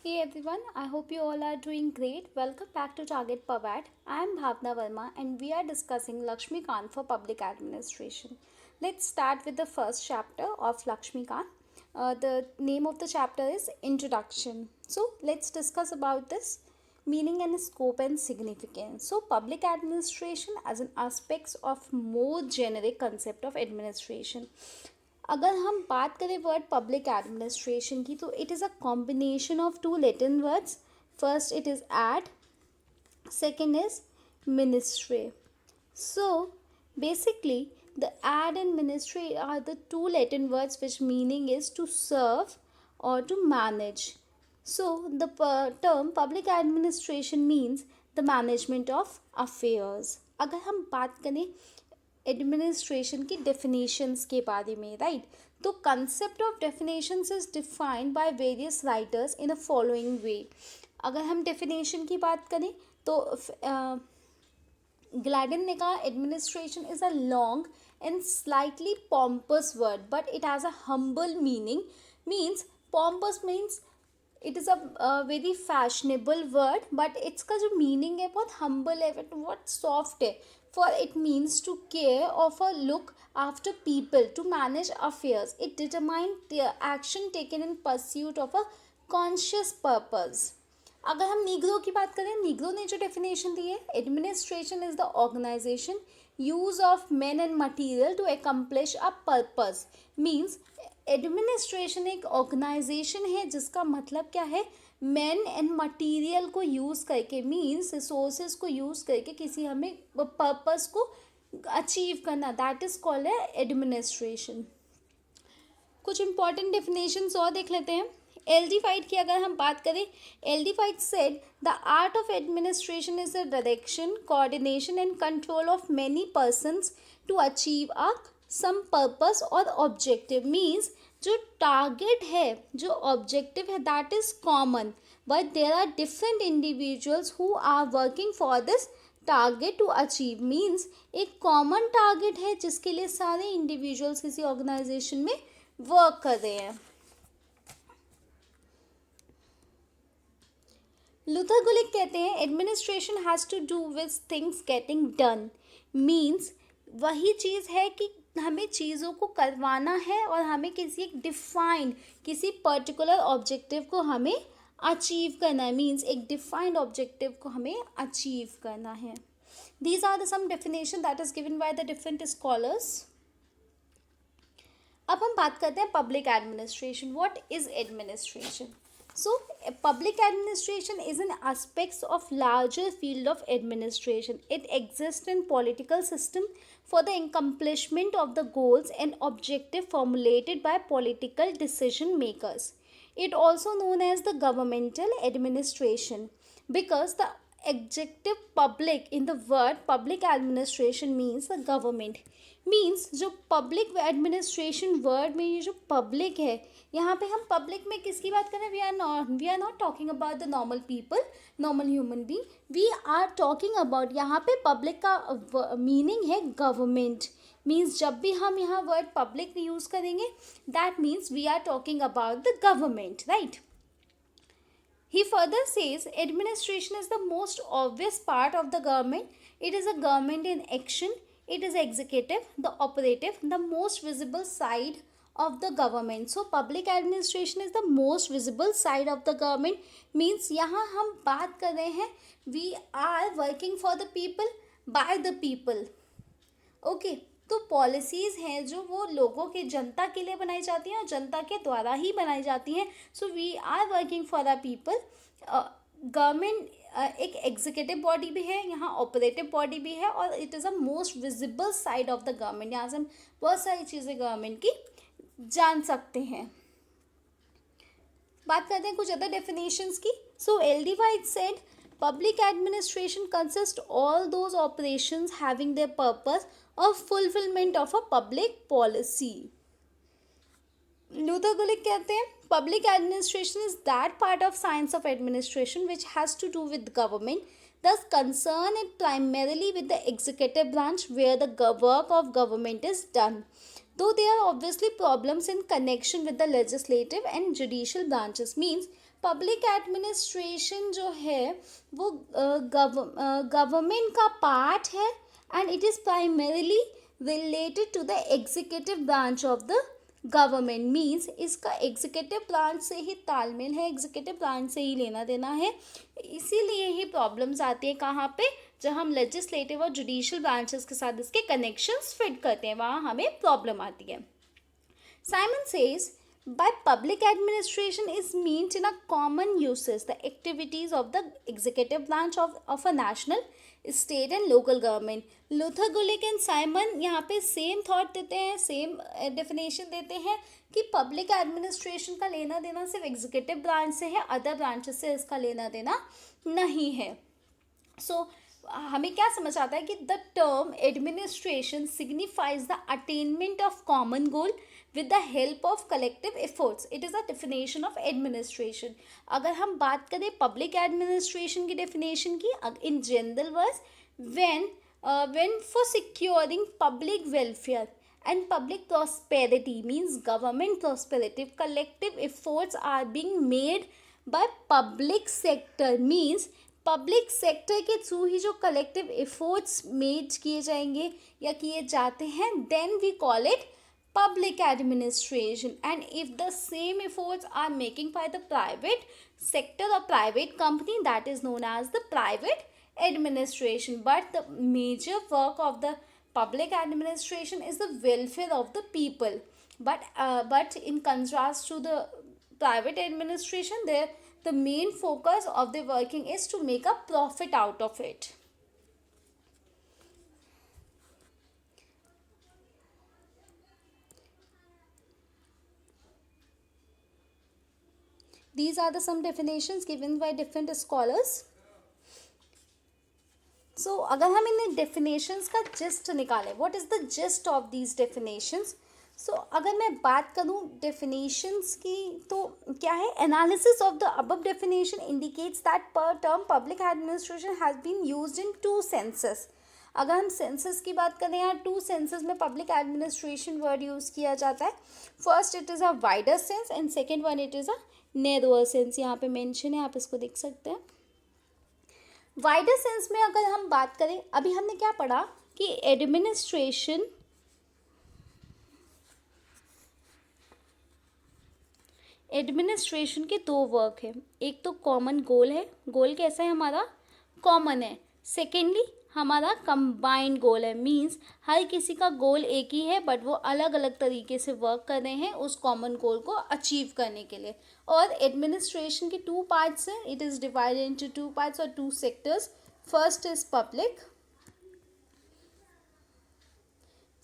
Hey everyone, I hope you all are doing great. Welcome back to Target Pawad. I am Bhavna Verma and we are discussing Lakshmi Kant for Public Administration. Let's start with the first chapter of Lakshmi Kant. The name of the chapter is Introduction. So let's discuss about this meaning and scope and significance. So public administration as an aspects of more generic concept of administration. अगर हम बात करें word public administration की तो it is a combination of two Latin words. First it is ad, second is ministry. So basically the ad and ministry are the two Latin words which meaning is to serve or to manage. So the term public administration means the management of affairs. अगर हम बात करें administration की definitions के बारे में, right, तो concept of definitions is defined by various writers in a following वे. अगर हम डेफिनेशन की बात करें तो ग्लैडन ने कहा administration is a long and slightly pompous word but it has a humble meaning. Means pompous means it is a very fashionable word but इसका जो मीनिंग है बहुत हम्बल है, बहुत सॉफ्ट है. For it means to care of a look after people, to manage affairs. It determine action taken in pursuit of a conscious purpose. अगर हम Negro की बात करें, नीग्रो ने जो डेफिनेशन दी है, administration is the organization use of man and material to accomplish a purpose. Means administration एक ऑर्गेनाइजेशन है जिसका मतलब क्या है, मैन एंड मटीरियल को यूज़ करके, मीन्स रिसोर्सेज को यूज़ करके किसी हमें पर्पस को अचीव करना, दैट इज कॉल्ड है एडमिनिस्ट्रेशन. कुछ इंपॉर्टेंट डेफिनेशंस और देख लेते हैं. एल फाइट की अगर हम बात करें, L White said the art of administration is the direction, coordination and control of many persons to achieve a some purpose और ऑब्जेक्टिव. मीन्स जो टारगेट है, जो ऑब्जेक्टिव है, that is common but there are different individuals who are working for this target to achieve. Means एक common target है जिसके लिए सारे इंडिविजुअल्स किसी ऑर्गेनाइजेशन में वर्क कर रहे हैं. लूथर गुलिक कहते हैं administration has to do with things getting done. Means वही चीज़ है कि हमें चीज़ों को करवाना है और हमें किसी एक डिफाइंड, किसी पर्टिकुलर ऑब्जेक्टिव को हमें अचीव करना है. मीन्स एक डिफाइंड ऑब्जेक्टिव को हमें अचीव करना है. These are the some definition that is given by the different scholars. अब हम बात करते हैं public administration. What is administration? So, public administration is an aspect of larger field of administration. It exists in political system for the accomplishment of the goals and objective formulated by political decision makers. It also known as the governmental administration because the adjective public in the word public administration means the government. Means जो public administration word में ये जो public है, यहाँ पे हम public में किसकी बात करें, we are not talking about the normal people, normal human being. We are talking about, यहाँ पे पब्लिक का मीनिंग है गवर्नमेंट. मीन्स जब भी हम यहाँ वर्ड पब्लिक यूज़ करेंगे that means we are talking about the government, right. He further says administration is the most obvious part of the government. It is a government in action. It is executive, the operative, the most visible side of the government. So public administration is the most visible side of the government. Means यहाँ हम बात कर रहे हैं we are working for the people by the people. Okay तो policies हैं जो वो लोगों के, जनता के लिए बनाई जाती हैं और जनता के द्वारा ही बनाई जाती हैं. So we are working for the people. Government एक एग्जीक्यूटिव बॉडी भी है, यहाँ ऑपरेटिव बॉडी भी है और it is a most visible side of the government. यहाँ से हम बहुत सारी चीज़ें गवर्नमेंट की जान सकते हैं. बात करते हैं कुछ अदर डेफिनेशंस की. So L D White said public administration consists all those operations having their purpose of fulfillment of a public policy. Luther Gulick कहते हैं public administration is that part of science of administration which has to do with government, thus concern it primarily with the executive branch where the work of government is done, though there are obviously problems in connection with the legislative and judicial branches. Means public administration जो है वो government का part है and it is primarily related to the executive branch of the government. Means इसका executive branch से ही तालमेल है, एग्जीक्यूटिव ब्रांच से ही लेना देना है। इसीलिए ही प्रॉब्लम्स आती है कहाँ पे, जब हम लेजिस्लेटिव और जुडिशियल ब्रांचेस के साथ इसके कनेक्शंस फिट करते हैं, वहाँ हमें प्रॉब्लम आती है। Simon says, by public administration is meant in a common uses the activities of the executive branch of a national, state and local government. Luther Gulick and Simon यहाँ पे same thought देते हैं, same definition देते हैं कि public administration का लेना देना सिर्फ एग्जीक्यूटिव ब्रांच से है, अदर ब्रांचेस से इसका लेना देना नहीं है। सो हमें क्या समझ आता है कि the term administration signifies the attainment of common goal with the help of collective efforts. It is a definition of administration. अगर हम बात करें public administration की definition की, in general words, when for securing public welfare and public prosperity, means government prosperity, collective efforts are being made by public sector, means public sector के through ही जो collective efforts made किए जाएंगे या किए जाते हैं, then we call it public administration. And if the same efforts are making by the private sector or private company, that is known as the private administration. But the major work of the public administration is the welfare of the people. But in contrast to the private administration, there the main focus of the working is to make a profit out of it. These are the some definitions given by different scholars. So अगर हम इन definitions का gist निकालें, what is the gist of these definitions? So अगर मैं बात करूँ definitions की, तो क्या है, analysis of the above definition indicates that per term public administration has been used in two senses. अगर हम सेंसस की बात करें, यहाँ टू सेंसेस में पब्लिक एडमिनिस्ट्रेशन वर्ड यूज़ किया जाता है. First it is a wider sense and second one it is a narrower sense. यहाँ पे मेंशन है, आप इसको देख सकते हैं. वाइडर सेंस में अगर हम बात करें, अभी हमने क्या पढ़ा कि एडमिनिस्ट्रेशन के दो वर्क है. एक तो कॉमन गोल है, गोल कैसा है हमारा, कॉमन है. सेकेंडली हमारा कंबाइंड गोल है, मींस हर किसी का गोल एक ही है बट वो अलग अलग तरीके से वर्क कर रहे हैं उस कॉमन गोल को अचीव करने के लिए. और एडमिनिस्ट्रेशन के टू पार्ट्स हैं, it is divided into two parts और two sectors. First is public,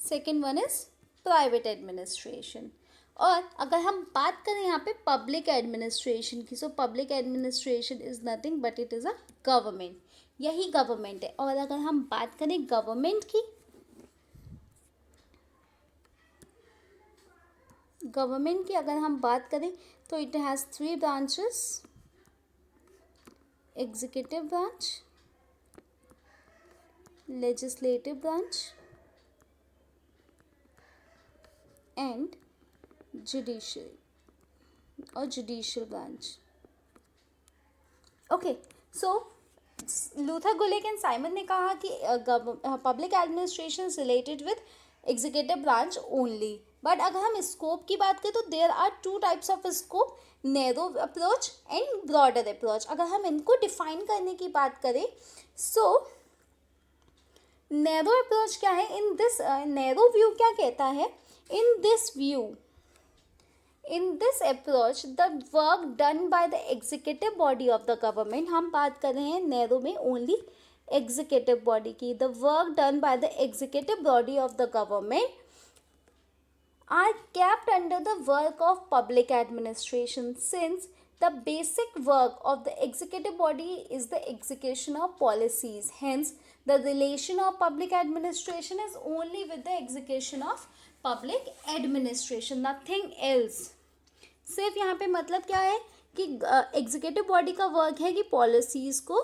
second one is private administration. और अगर हम बात करें यहाँ पे पब्लिक एडमिनिस्ट्रेशन की, so public administration is nothing but it is a government. यही गवर्नमेंट है. और अगर हम बात करें गवर्नमेंट की, अगर हम बात करें तो it has three branches, executive branch, legislative branch and judicial branch. Okay, so Luther Gulick and Simon ने कहा कि public administration is related with executive branch only. But अगर हम स्कोप की बात करें तो there are two types of scope, narrow approach and broader approach. अगर हम इनको डिफाइन करने की बात करें, सो नैरो अप्रोच क्या है, इन दिस नैरो व्यू क्या कहता है, in this approach the work done by the executive body of the government, हम बात कर रहे हैं नैरो में ओनली एग्जीक्यूटिव बॉडी की, the work done by the executive body of the government are kept under the work of public administration, since the basic work of the executive body is the execution of policies. Hence the relation of public administration is only with the execution of public administration, nothing else. सिर्फ यहाँ पे मतलब क्या है कि executive body का work है कि पॉलिसीज़ को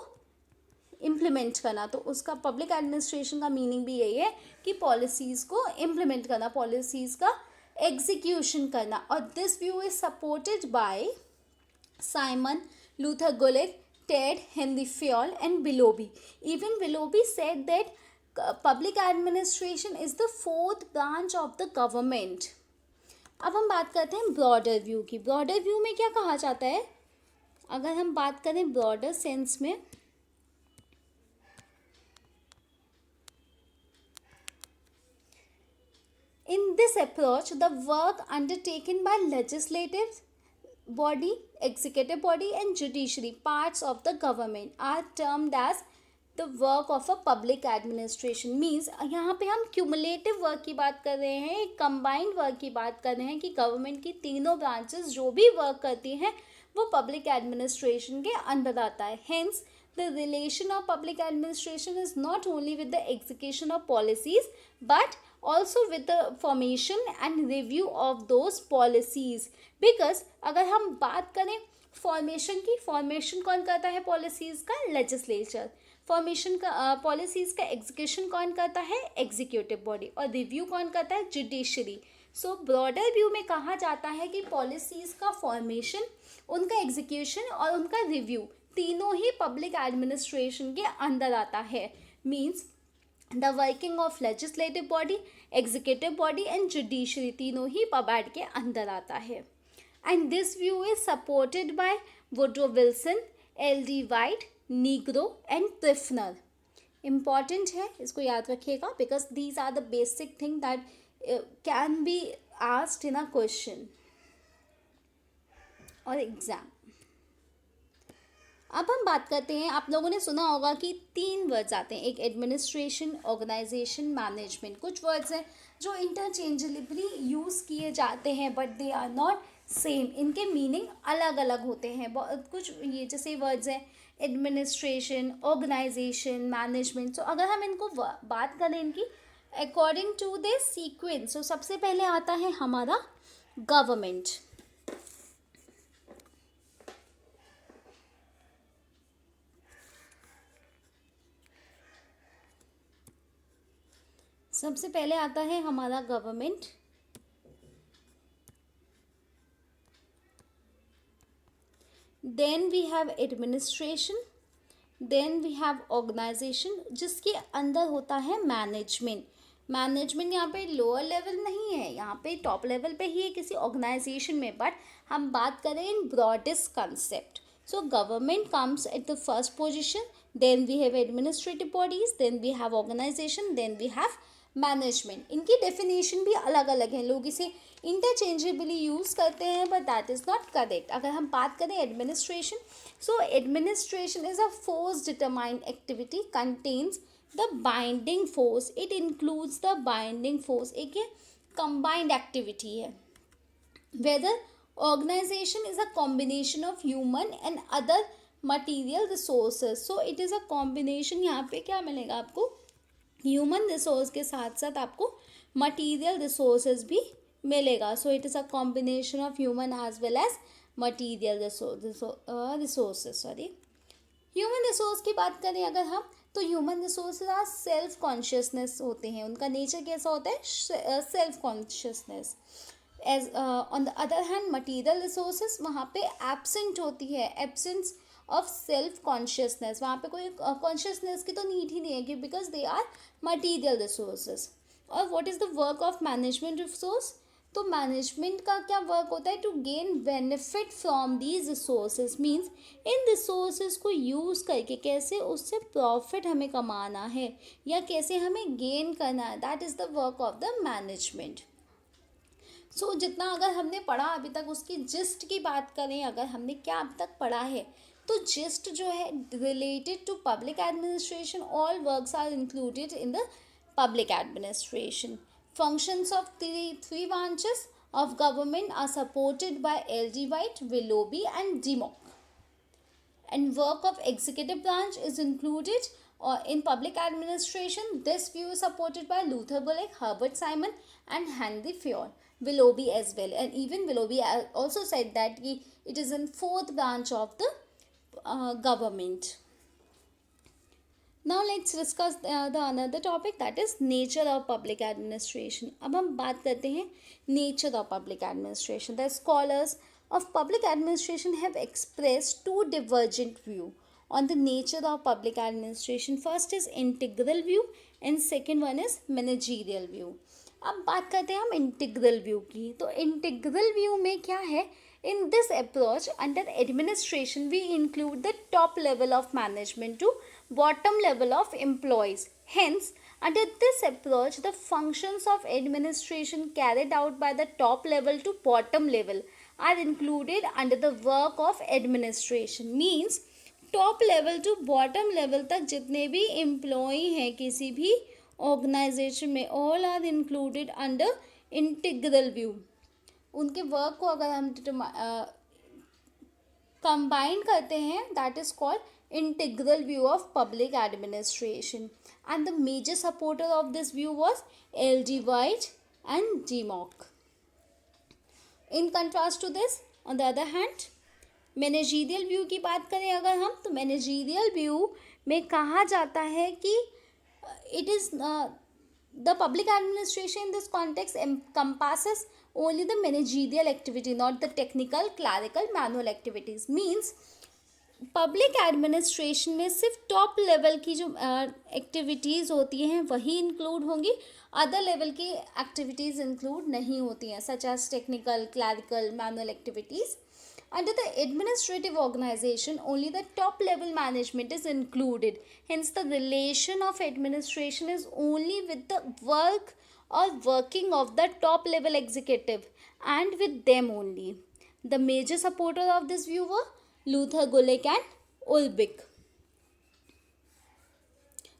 इम्प्लीमेंट करना, तो उसका पब्लिक एडमिनिस्ट्रेशन का मीनिंग भी यही है कि पॉलिसीज़ को इम्प्लीमेंट करना, पॉलिसीज़ का एग्जीक्यूशन करना. और this view is supported bye Simon, Luther Gulick, Ted, Henry Fayol, and Willoughby. Even Willoughby said that public administration is the fourth branch of the government. अब हम बात करते हैं ब्रॉडर व्यू की. ब्रॉडर व्यू में क्या कहा जाता है? अगर हम बात करें ब्रॉडर सेंस में, in this approach, the work undertaken by legislative body, executive body, and judiciary parts of the government are termed as the work of a public administration. Means यहाँ पे हम cumulative work की बात कर रहे हैं, एक combined work की बात कर रहे हैं कि government की तीनों branches जो भी work करती हैं वो public administration के अंदर आता है. Hence, the relation of public administration is not only with the execution of policies but also with the formation and review of those policies. Because अगर हम बात करें फॉर्मेशन की, फॉर्मेशन कौन करता है पॉलिसीज़ का? लेजिस्लेचर. फॉर्मेशन का पॉलिसीज़ का एग्जीक्यूशन कौन करता है? Executive body. और रिव्यू कौन करता है? जुडिशरी. सो ब्रॉडर व्यू में कहा जाता है कि पॉलिसीज़ का फॉर्मेशन, उनका एग्जीक्यूशन और उनका रिव्यू तीनों ही पब्लिक एडमिनिस्ट्रेशन के अंदर आता है. Means the working of legislative body, executive body and judiciary तीनों ही पबैड के अंदर आता है. And this view is supported by Woodrow Wilson, L D. White, Nigro and Pfiffner. Important है, इसको याद रखिएगा, because these are the basic thing that can be asked in a question और एग्जाम. अब हम बात करते हैं, आप लोगों ने सुना होगा कि 3 वर्ड्स आते हैं, एक एडमिनिस्ट्रेशन, ऑर्गेनाइजेशन, मैनेजमेंट. कुछ वर्ड्स हैं जो इंटरचेंजेबली यूज़ किए जाते हैं but they are not same. इनके मीनिंग अलग अलग होते हैं. कुछ ये जैसे वर्ड्स हैं एडमिनिस्ट्रेशन, ऑर्गेनाइजेशन, मैनेजमेंट. सो अगर हम इनको बात करें इनकी अकॉर्डिंग टू दिस सीक्वेंस, तो सबसे पहले आता है हमारा गवर्नमेंट. सबसे पहले आता है हमारा government. Then we have administration, then we have organisation, जिसके अंदर होता है मैनेजमेंट. मैनेजमेंट यहाँ पे लोअर लेवल नहीं है, यहाँ पे टॉप लेवल पे ही है किसी ऑर्गेनाइजेशन में, बट हम बात करें in broadest concept. So government comes at the first position, then we have administrative bodies, then we have organization, then we have management. इनकी डेफिनेशन भी अलग अलग है, लोग इसे इंटरचेंजेबली यूज़ करते हैं but that is not correct. अगर हम बात करें administration, so administration is a force determined activity contains the binding force. It includes the binding force. एक ये कंबाइंड एक्टिविटी है. Whether organisation is a combination of human and other material resources. So it is a combination. यहाँ पे क्या मिलेगा आपको? Human resource के साथ साथ आपको मटीरियल रिसोर्सेज भी मिलेगा. So it is a combination of human as well as material resources. Sorry, human resource की बात करें अगर हम, तो human resources are self consciousness होते हैं. उनका नेचर कैसा होता है? Self consciousness. As on the other hand material resources वहाँ पे एब्सेंट होती है, एब्सेंस ऑफ सेल्फ कॉन्शियसनेस. वहाँ पे कोई कॉन्शियसनेस की तो नीड ही नहीं है, because they are material resources. और what is the work of management resource? तो मैनेजमेंट का क्या वर्क होता है? To gain benefit from these resources. Means इन रिसोर्सेज को यूज़ करके कैसे उससे प्रॉफिट हमें कमाना है या कैसे हमें गेन करना है, that is the work of the management. So जितना अगर हमने पढ़ा अभी तक, उसकी जिस्ट की बात करें, अगर हमने क्या अभी तक पढ़ा है, तो जिस्ट जो है related to public administration, all works are included in the public administration. Functions of three branches of government are supported by L.G. White, Willoughby and Dimmock. And work of executive branch is included in public administration. This view is supported by Luther Gulick, Herbert Simon and Henry Fayol. Willoughby as well. And even Willoughby also said that it is in fourth branch of the government. Now let's discuss the another topic, that is nature of public administration. अब हम बात करते हैं nature of public administration. The scholars of public administration have expressed two divergent views on the nature of public administration. First is integral view and second one is managerial view. अब बात करते हैं हम इंटीग्रल व्यू की. तो integral view में क्या है? In this approach, under administration, we include the top level of management to bottom level of employees. Hence, under this approach, the functions of administration carried out by the top level to bottom level are included under the work of administration. Means, top level to bottom level तक जितने भी employee हैं किसी भी organization में, all are included under integral view. उनके work को अगर हम कंबाइन करते हैं, that is called integral view of public administration. And the major supporter of this view was L G. White and Dimock. In contrast to this, on the other hand, managerial view की बात करें अगर हम, तो managerial view में कहा जाता है कि it is the public administration in this context encompasses only the managerial activity, not the technical, clerical, manual activities. Means public administration में सिर्फ टॉप लेवल की जो एक्टिविटीज़ होती हैं वही इंक्लूड होंगी, अदर लेवल की एक्टिविटीज़ इंक्लूड नहीं होती हैं, such as technical, clerical, manual activities. Under the administrative organization, only the top level management is included. Hence, the relation of administration is only with the work or working of the top level executive and with them only. The major supporter of this view were Luther Gulick and Ulrich.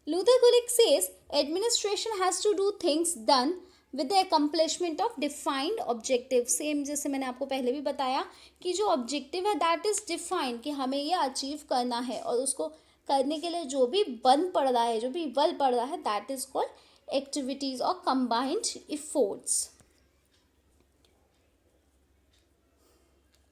Luther Gulick says administration has to do things done with the accomplishment of defined objective. Same जैसे मैंने आपको पहले भी बताया कि जो objective है that is defined, कि हमें ये अचीव करना है और उसको करने के लिए जो भी बन पड़ रहा है, जो भी बल पड़ रहा है, दैट इज कॉल्ड एक्टिविटीज और combined efforts.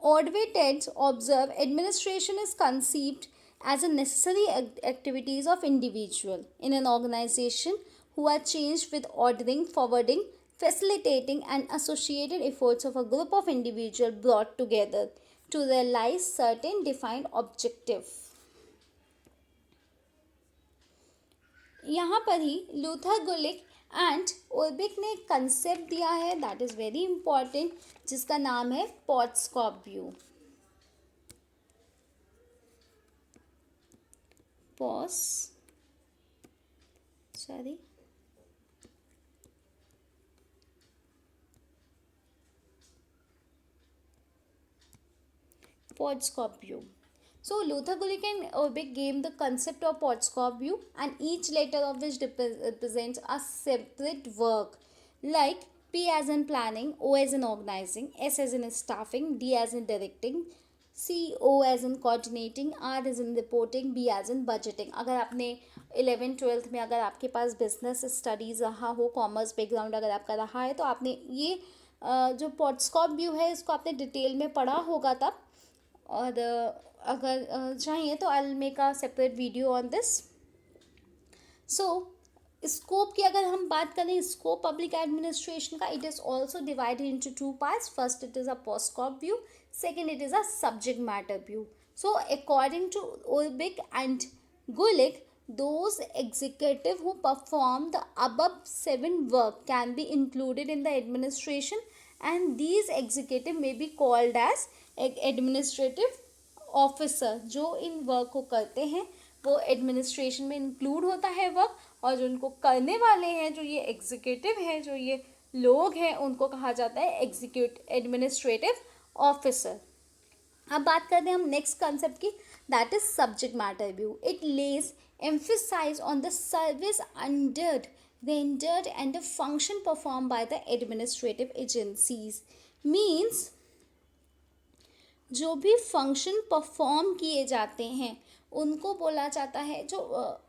Ordway Ted observe administration is conceived as a necessary activities of individual in an organization who are changed with ordering, forwarding, facilitating and associated efforts of a group of individuals brought together to realize certain defined objective. यहाँ पर ही Luther Gulick and उल्बिक ने एक concept दिया है that is very important, जिसका नाम है पॉट्सकॉप view. Pootscop view. So Luther Gulick and Ulrich gave the concept of Pootscop view, and each letter of which represents a separate work, like P as in planning, O as in organizing, S as in staffing, D as in directing, C O as in coordinating, R as in reporting, B as in budgeting. अगर आपने 11th-12th में अगर आपके पास business studies रहा हो, commerce background अगर आपका रहा है, तो आपने ये जो पॉट्सकॉप व्यू है इसको आपने डिटेल में पढ़ा होगा तब. और अगर चाहिए तो I will make a separate video on this. So scope की अगर हम बात करें, स्कोप पब्लिक एडमिनिस्ट्रेशन का, it is also divided into two parts. First it is a POSDCORB view, second it is a subject matter view. So according to Urwick and Gulick, those executive who perform the above 7 work can be included in the administration, and these executive may be called as administrative officer. जो in work को करते हैं वो administration में include होता है work, और जो उनको करने वाले हैं, जो ये एग्जीक्यूटिव हैं, जो ये लोग हैं, उनको कहा जाता है एडमिनिस्ट्रेटिव ऑफिसर. अब बात करते हैं हम नेक्स्ट कंसेप्ट की, that is subject matter view. It Lay's emphasize on the service rendered and the function performed by the administrative agencies. Means जो भी फंक्शन परफॉर्म किए जाते हैं उनको बोला जाता है, जो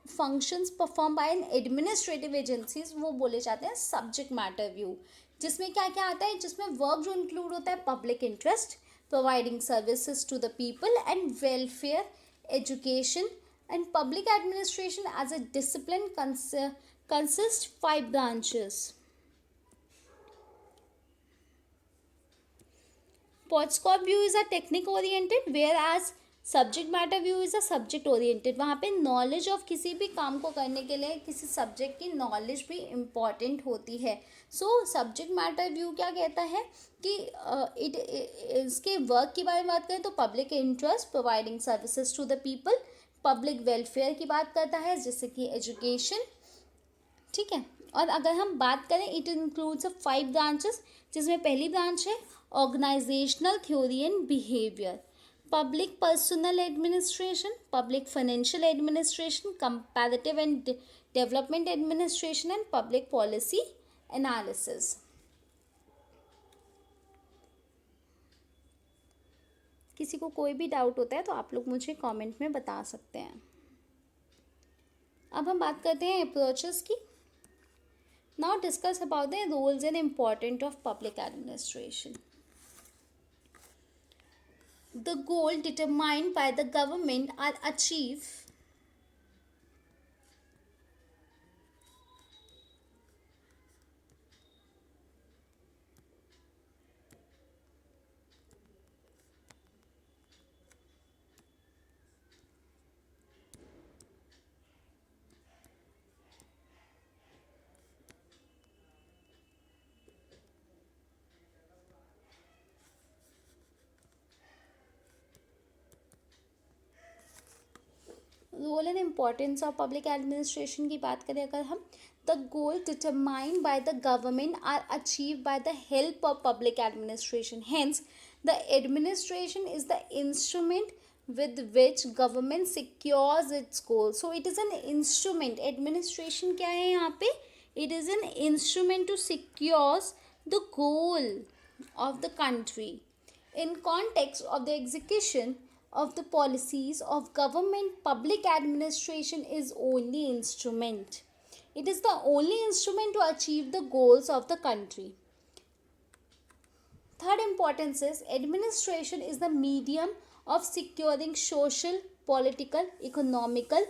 functions perform by N administrative agencies, वो बोले जाते हैं सब्जेक्ट मैटर व्यू. जिसमें क्या क्या आता है, जिसमें वर्क जो इंक्लूड होता है, public interest, providing services to the people and welfare, education. And public administration as a discipline consists 5 branches. Podskov view is a technique oriented, whereas subject matter view is a subject oriented. वहाँ पे knowledge of किसी भी काम को करने के लिए किसी सब्जेक्ट की नॉलेज भी इम्पॉर्टेंट होती है. सो सब्जेक्ट मैटर व्यू क्या कहता है कि इसके वर्क के बारे में बात करें तो public interest, providing services to the people, public welfare की बात करता है जैसे कि एजुकेशन. ठीक है. और अगर हम बात करें इट इंक्लूड्स 5 ब्रांचेस, जिसमें पहली ब्रांच है organisational theory and behaviour, public personal administration, public financial administration, comparative and development administration and public policy analysis. किसी को कोई भी डाउट होता है तो आप लोग मुझे कमेंट में बता सकते हैं. अब हम बात करते हैं अप्रोचेस की. Now discuss about the roles and importance of public administration. The goal determined by the government are achieved role and importance of public administration की बात करें अगर हम, the goal determined by the government are achieve by the help of public administration. Hence the administration is the instrument with which government secures its goal. So it is an instrument. Administration क्या है यहाँ पे? It is an instrument to secure the goal of the country. In context of the execution of the policies of government, public administration is only instrument. It is the only instrument to achieve the goals of the country. Third importance is administration is the medium of securing social, political, economical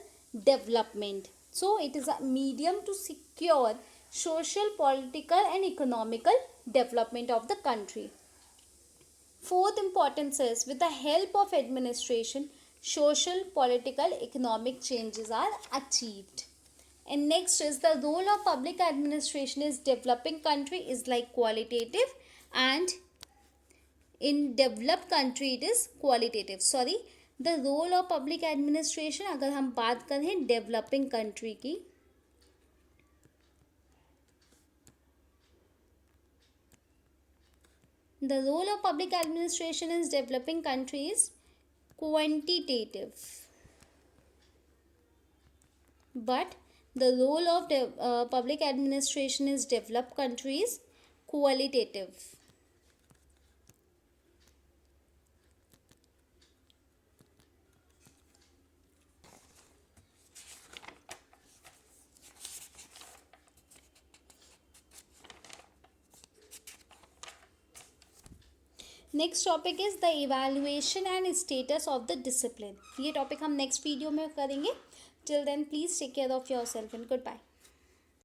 development. So it is a medium to secure social, political and economical development of the country. Fourth importance is with the help of administration, social, political, economic changes are achieved. And next is the role of public administration is developing country is like qualitative and in developed country it is qualitative. Sorry, the role of public administration अगर हम बात करें developing country की, the role of public administration in developing country is quantitative, but the role of public administration in developed country is qualitative. Next topic is the evaluation and status of the discipline. ये topic हम next video में करेंगे. Till then please take care of yourself and good bye.